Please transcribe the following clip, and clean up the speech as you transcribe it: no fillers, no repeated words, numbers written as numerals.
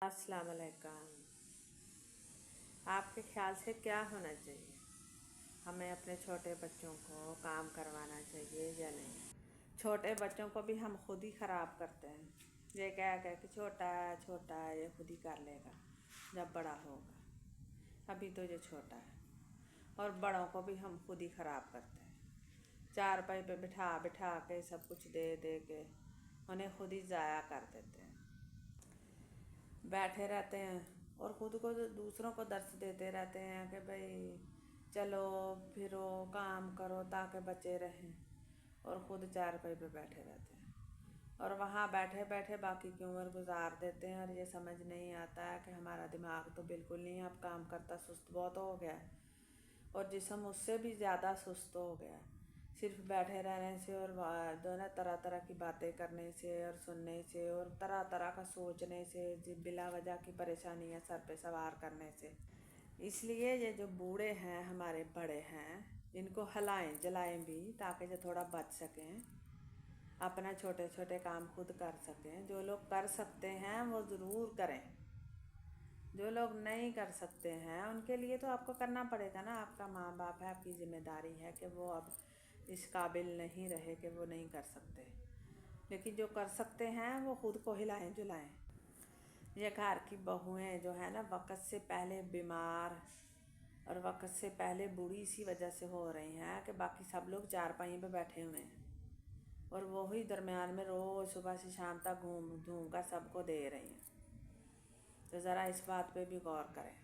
अस्सलाम वालेकुम। आपके ख्याल से क्या होना चाहिए? हमें अपने छोटे बच्चों को काम करवाना चाहिए या नहीं? छोटे बच्चों को भी हम खुद ही ख़राब करते हैं। ये कह कह कि छोटा है ये खुद ही कर लेगा जब बड़ा होगा, अभी तो ये छोटा है। और बड़ों को भी हम खुद ही ख़राब करते हैं। चारपाई पे बिठा बिठा के सब कुछ दे दे के उन्हें खुद ही ज़ाया कर देते हैं। बैठे रहते हैं और ख़ुद को दूसरों को दर्द देते रहते हैं कि भाई चलो फिरो काम करो ताकि बचे रहें, और ख़ुद चारपाई पे बैठे रहते हैं और वहाँ बैठे बैठे बाकी की उम्र गुजार देते हैं। और ये समझ नहीं आता है कि हमारा दिमाग तो बिल्कुल नहीं अब काम करता, सुस्त बहुत हो गया है और जिस्म उससे भी ज़्यादा सुस्त हो गया है। सिर्फ बैठे रहने से और दोनों तरह तरह की बातें करने से और सुनने से और तरह तरह का सोचने से, बिला वजह की परेशानियां सर पे सवार करने से। इसलिए ये जो बूढ़े हैं, हमारे बड़े हैं, इनको हिलाएं जलाएं भी ताकि ये थोड़ा बच सकें, अपना छोटे छोटे काम खुद कर सकें। जो लोग कर सकते हैं वो ज़रूर करें, जो लोग नहीं कर सकते हैं उनके लिए तो आपको करना पड़ेगा ना। आपका माँ बाप है, आपकी ज़िम्मेदारी है कि वो अब इस काबिल नहीं रहे कि वो नहीं कर सकते, लेकिन जो कर सकते हैं वो खुद को हिलाएं जुलाएं। ये घर की बहुएं जो है ना, वक्त से पहले बीमार और वक्त से पहले बूढ़ी इसी वजह से हो रही हैं कि बाकी सब लोग चारपाई पे बैठे हुए हैं और वही दरमियान में रोज़ सुबह से शाम तक घूम घूम कर सबको दे रही हैं। तो ज़रा इस बात पे भी गौर करें।